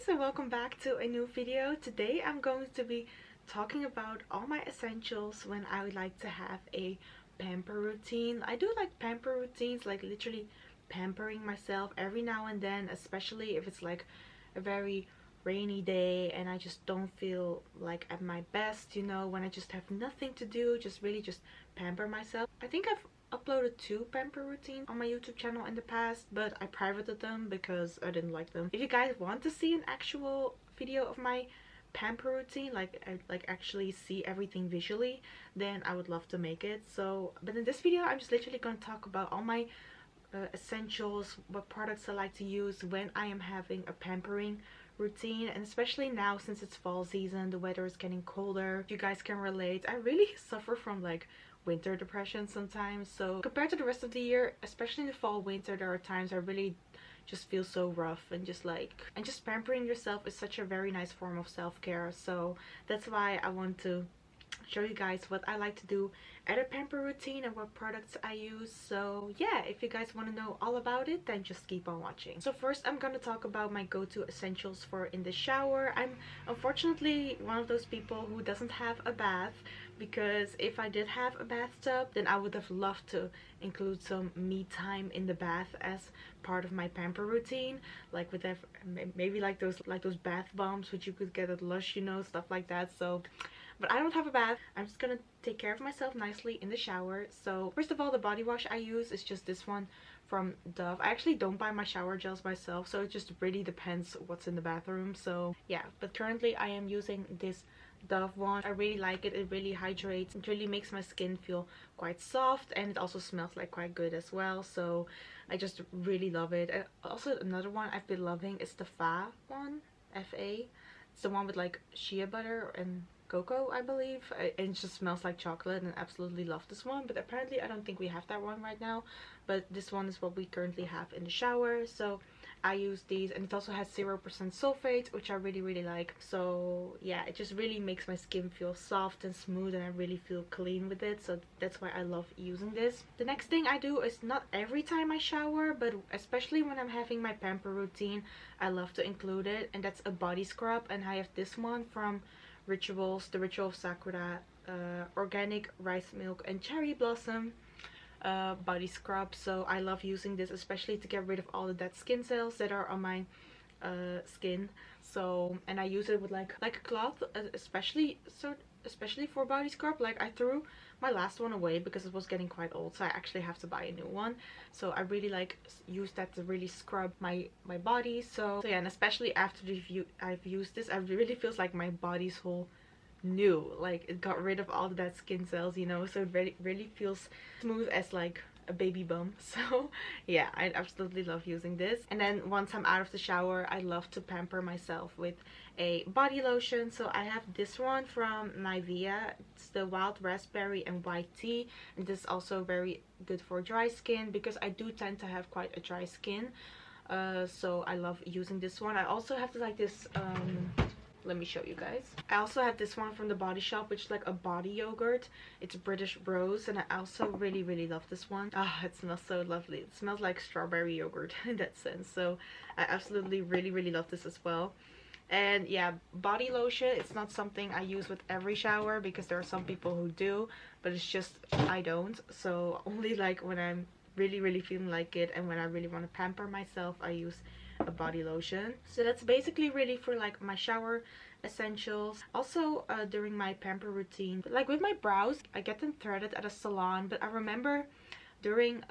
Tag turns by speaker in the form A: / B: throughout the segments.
A: guys, and welcome back to a new video. Today I'm going to be talking about all my essentials when I would like to have a pamper routine. I do like pamper routines, like literally pampering myself every now and then, especially if it's like a very rainy day and I just don't feel like at my best, you know, when I just have nothing to do, just really just pamper myself. I think I've uploaded 2 pamper routines on my YouTube channel in the past, but I privated them because I didn't like them. If you guys want to see an actual video of my pamper routine, like actually see everything visually, then I would love to make it. So but in this video I'm just literally going to talk about all my essentials, what products I like to use when I am having a pampering routine. And especially now, since it's fall season, the weather is getting colder. If you guys can relate, I really suffer from like winter depression sometimes. So compared to the rest of the year, especially in the fall winter, there are times I really just feel so rough, and just pampering yourself is such a very nice form of self-care. So that's why I want to show you guys what I like to do at a pamper routine and what products I use. So yeah, if you guys want to know all about it, then just keep on watching. So first I'm going to talk about my go-to essentials for in the shower. I'm unfortunately one of those people who doesn't have a bath, because if I did have a bathtub, then I would have loved to include some me time in the bath as part of my pamper routine, like with maybe like those bath bombs which you could get at Lush, you know, stuff like that. So but I don't have a bath. I'm just gonna take care of myself nicely in the shower. So first of all, the body wash I use is just this one from Dove. I actually don't buy my shower gels myself, so it just really depends what's in the bathroom. So yeah, but currently I am using this Dove one. I really like it. It really hydrates. It really makes my skin feel quite soft, and it also smells like quite good as well. So I just really love it. And also another one I've been loving is the Fa one, Fa. It's the one with like shea butter and cocoa, I believe, and it just smells like chocolate, and I absolutely love this one. But apparently I don't think we have that one right now, but this one is what we currently have in the shower. So I use these, and it also has 0% sulfate, which I really like. So yeah, it just really makes my skin feel soft and smooth, and I really feel clean with it. So that's why I love using this. The next thing I do is not every time I shower, but especially when I'm having my pamper routine, I love to include it, and that's a body scrub. And I have this one from Rituals, the Ritual of Sakura organic rice milk and cherry blossom body scrub. So I love using this, especially to get rid of all the dead skin cells that are on my skin. So, and I use it with like a cloth, especially for body scrub. Like I threw my last one away because it was getting quite old, so I actually have to buy a new one. So I really like use that to really scrub my body. So yeah, and especially after I've used this, I really feels like my body's whole new, like it got rid of all of that skin cells, you know. So it really feels smooth as like a baby bum. So yeah, I absolutely love using this. And then once I'm out of the shower, I love to pamper myself with a body lotion. So I have this one from Nivea. It's the wild raspberry and white tea, and this is also very good for dry skin, because I do tend to have quite a dry skin. So I love using this one. I also have like this let me show you guys. I also have this one from the Body Shop, which is like a body yogurt. It's British Rose, and I also really love this one. Ah, it smells so lovely. It smells like strawberry yogurt in that sense. So I absolutely really love this as well. And yeah, body lotion, it's not something I use with every shower, because there are some people who do, but it's just I don't. So only like when I'm really feeling like it, and when I really want to pamper myself, I use a body lotion. So that's basically really for like my shower essentials. Also during my pamper routine, like with my brows, I get them threaded at a salon. But I remember during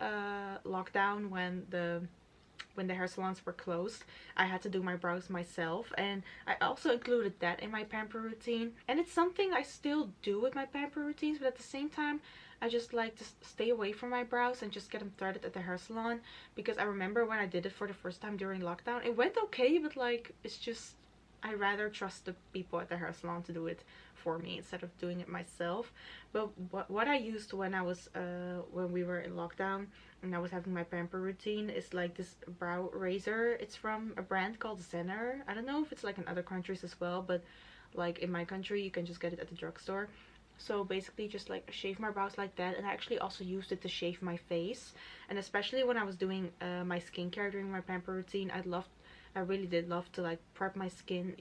A: lockdown, when the hair salons were closed, I had to do my brows myself, and I also included that in my pamper routine. And it's something I still do with my pamper routines, but at the same time I just like to stay away from my brows and just get them threaded at the hair salon, because I remember when I did it for the first time during lockdown, it went okay, but like it's just I rather trust the people at the hair salon to do it for me instead of doing it myself. But what I used when I was when we were in lockdown and I was having my pamper routine is like this brow razor. It's from a brand called Zenner. I don't know if it's like in other countries as well, but like in my country you can just get it at the drugstore. So basically just like shave my brows like that. And I actually also used it to shave my face, and especially when I was doing my skincare during my pamper routine, I loved I really did love to like prep my skin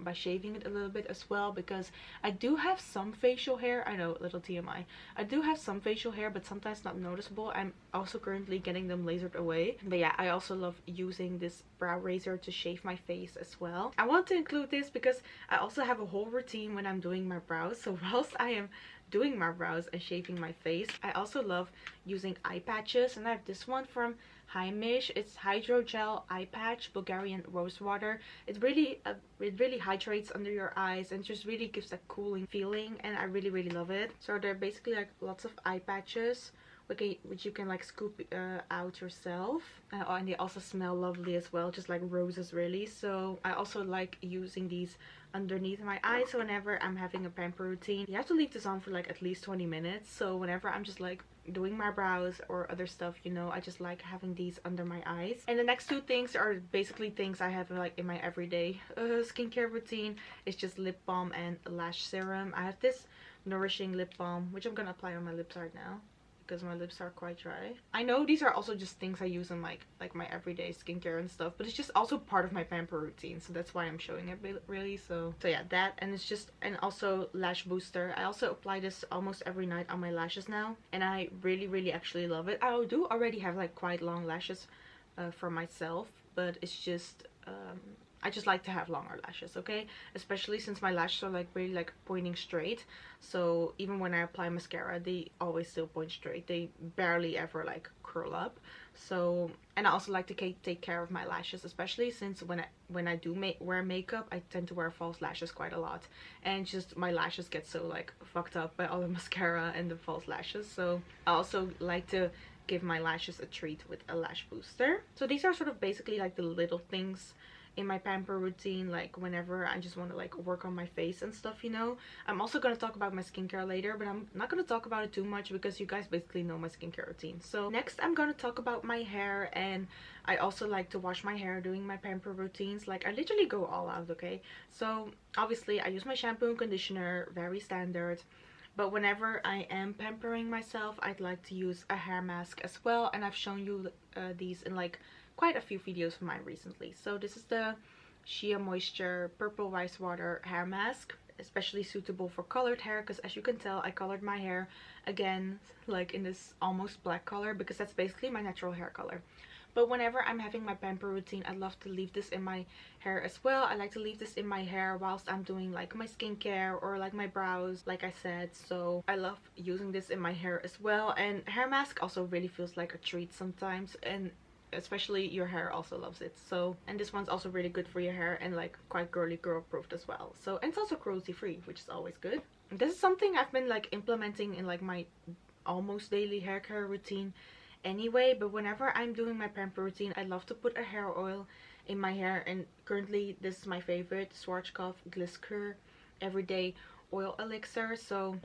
A: by shaving it a little bit as well, because I do have some facial hair. I know, little TMI, I do have some facial hair, but sometimes not noticeable. I'm also currently getting them lasered away. But yeah, I also love using this brow razor to shave my face as well. I want to include this because I also have a whole routine when I'm doing my brows. So whilst I am doing my brows and shaving my face, I also love using eye patches, and I have this one from Heimish. It's hydrogel eye patch, Bulgarian rose water. It really hydrates under your eyes and just really gives that cooling feeling, and I really love it. So they're basically like lots of eye patches which you can like scoop out yourself, and they also smell lovely as well, just like roses really. So I also like using these underneath my eyes. So whenever I'm having a pamper routine, you have to leave this on for like at least 20 minutes. So whenever I'm just like doing my brows or other stuff, you know, I just like having these under my eyes. And the next two things are basically things I have like in my everyday skincare routine. It's just lip balm and lash serum. I have this nourishing lip balm, which I'm gonna apply on my lips right now because my lips are quite dry. I know these are also just things I use in like my everyday skincare and stuff, but it's just also part of my pamper routine, so that's why I'm showing it really. So yeah, that, and it's just, and also lash booster. I also apply this almost every night on my lashes now, and I really actually love it. I do already have like quite long lashes for myself, but it's just I just like to have longer lashes, okay? Especially since my lashes are like really like pointing straight. So even when I apply mascara, they always still point straight. They barely ever like curl up. So, and I also like to take care of my lashes, especially since when I do wear makeup, I tend to wear false lashes quite a lot, and just my lashes get so like fucked up by all the mascara and the false lashes. So I also like to give my lashes a treat with a lash booster. So these are sort of basically like the little things in my pamper routine, like whenever I just want to like work on my face and stuff, you know. I'm also going to talk about my skincare later, but I'm not going to talk about it too much because you guys basically know my skincare routine. So next I'm going to talk about my hair, and I also like to wash my hair doing my pamper routines. Like I literally go all out, okay? So obviously I use my shampoo and conditioner, very standard. But whenever I am pampering myself, I'd like to use a hair mask as well, and I've shown you these in like quite a few videos of mine recently. So this is the Shea Moisture Purple Rice Water Hair Mask, especially suitable for colored hair, because as you can tell, I colored my hair again like in this almost black color because that's basically my natural hair color. But whenever I'm having my pamper routine, I love to leave this in my hair as well. I like to leave this in my hair whilst I'm doing like my skincare or like my brows, like I said. So I love using this in my hair as well. And hair mask also really feels like a treat sometimes, and especially your hair also loves it. So, and this one's also really good for your hair and like quite girly girl proofed as well. So, and it's also cruelty free, which is always good. This is something I've been like implementing in like my almost daily hair care routine anyway, but whenever I'm doing my pamper routine, I love to put a hair oil in my hair, and currently this is my favorite, Schwarzkopf Gliss Everyday Oil Elixir. So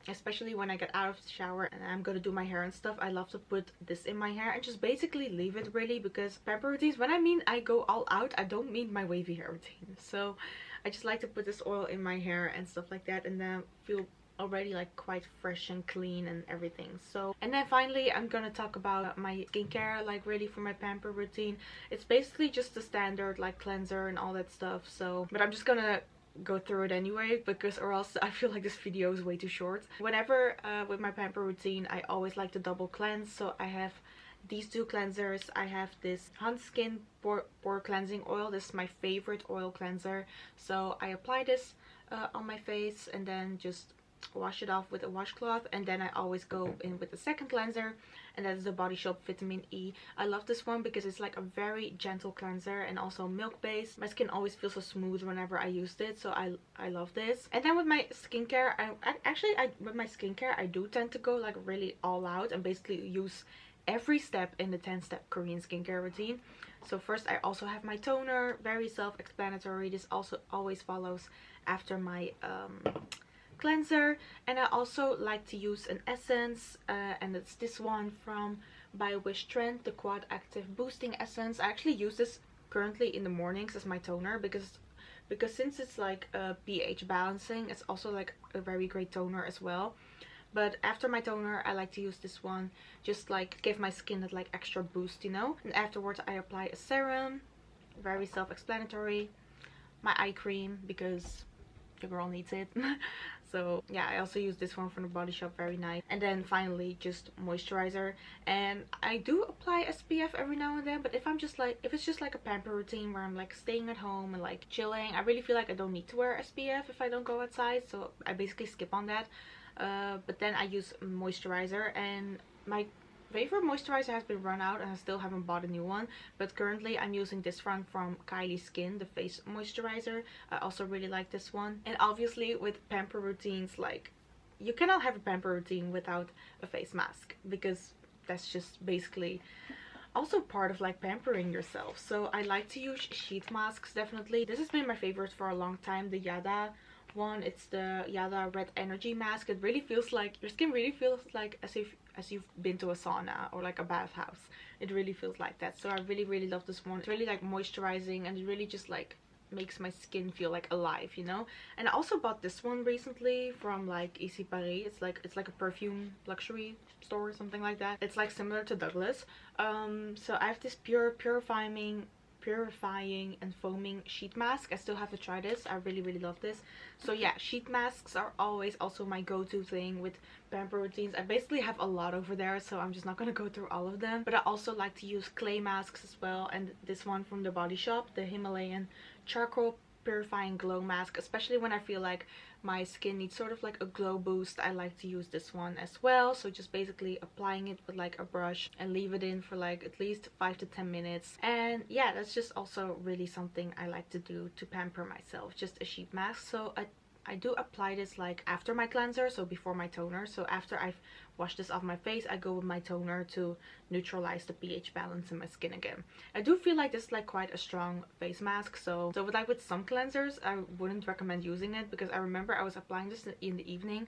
A: especially when I get out of the shower and I'm gonna do my hair and stuff, I love to put this in my hair and just basically leave it really, because pamper routines, when I mean I go all out, I don't mean my wavy hair routine. So I just like to put this oil in my hair and stuff like that, and then feel already like quite fresh and clean and everything. So, and then finally I'm gonna talk about my skincare, like really for my pamper routine. It's basically just the standard like cleanser and all that stuff. So, but I'm just gonna go through it anyway, because or else I feel like this video is way too short. Whenever with my pamper routine, I always like to double cleanse. So I have these two cleansers. I have this hanskin pore cleansing oil. This is my favorite oil cleanser. So I apply this on my face and then just wash it off with a washcloth, and then I always go in with the second cleanser, and that is the Body Shop Vitamin E. I love this one because it's like a very gentle cleanser and also milk based. My skin always feels so smooth whenever I used it, so I love this. And then with my skincare, with my skincare I do tend to go like really all out and basically use every step in the 10-step Korean skincare routine. So first I also have my toner, very self-explanatory. This also always follows after my cleanser, and I also like to use an essence, and it's this one from Bywishtrend, the Quad Active Boosting Essence. I actually use this currently in the mornings as my toner because since it's like a pH balancing, it's also like a very great toner as well. But after my toner, I like to use this one, just like give my skin that like extra boost, you know. And afterwards I apply a serum, very self-explanatory. My eye cream, because the girl needs it. So yeah, I also use this one from the Body Shop, very nice. And then finally just moisturizer, and I do apply SPF every now and then, but if it's just like a pamper routine where I'm like staying at home and like chilling, I really feel like I don't need to wear SPF if I don't go outside, so I basically skip on that. But then I use moisturizer, and my favorite moisturizer has been run out and I still haven't bought a new one, but currently I'm using this one from Kylieskin, the face moisturizer. I also really like this one. And obviously with pamper routines, like, you cannot have a pamper routine without a face mask, because that's just basically also part of like pampering yourself. So I like to use sheet masks, definitely. This has been my favorite for a long time, the Yadah one. It's the Yadah Red Energy Mask. It really feels like your skin really feels like as you've been to a sauna or like a bathhouse. It really feels like that. So I really love this one. It's really like moisturizing, and it really just like makes my skin feel like alive, you know. And I also bought this one recently from like Ici Paris. It's like a perfume luxury store or something like that. It's like similar to Douglas. So I have this purifying and foaming sheet mask. I still have to try this. I really love this. So yeah, sheet masks are always also my go-to thing with pamper routines. I basically have a lot over there, so I'm just not gonna go through all of them, but I also like to use clay masks as well. And this one from the Body Shop, the Himalayan charcoal purifying glow mask, especially when I feel like my skin needs sort of like a glow boost, I like to use this one as well. So just basically applying it with like a brush and leave it in for like at least 5 to 10 minutes. And yeah, that's just also really something I like to do to pamper myself, just a sheet mask. So I do apply this like after my cleanser, so before my toner. So after I've washed this off my face, I go with my toner to neutralize the pH balance in my skin again. I do feel like this is like quite a strong face mask, so with some cleansers I wouldn't recommend using it, because I remember I was applying this in the evening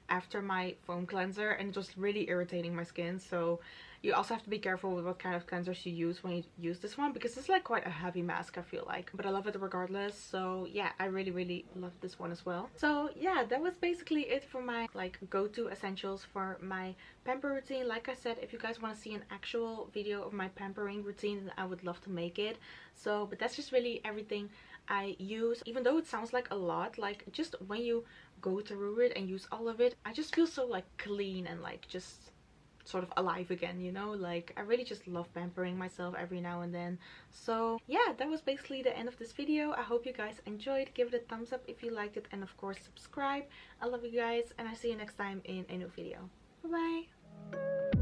A: after my foam cleanser and it was really irritating my skin. So you also have to be careful with what kind of cleansers you use when you use this one, because it's like quite a heavy mask, I feel like, but I love it regardless. So yeah, I really love this one as well. So yeah, that was basically it for my like go-to essentials for my pamper routine. Like I said, if you guys want to see an actual video of my pampering routine, then I would love to make it. So but that's just really everything I use. Even though it sounds like a lot, like just when you go through it and use all of it, I just feel so like clean and like just sort of alive again, you know. Like I really just love pampering myself every now and then. So yeah, that was basically the end of this video. I hope you guys enjoyed. Give it a thumbs up if you liked it, and of course subscribe. I love you guys, and I see you next time in a new video. Bye bye.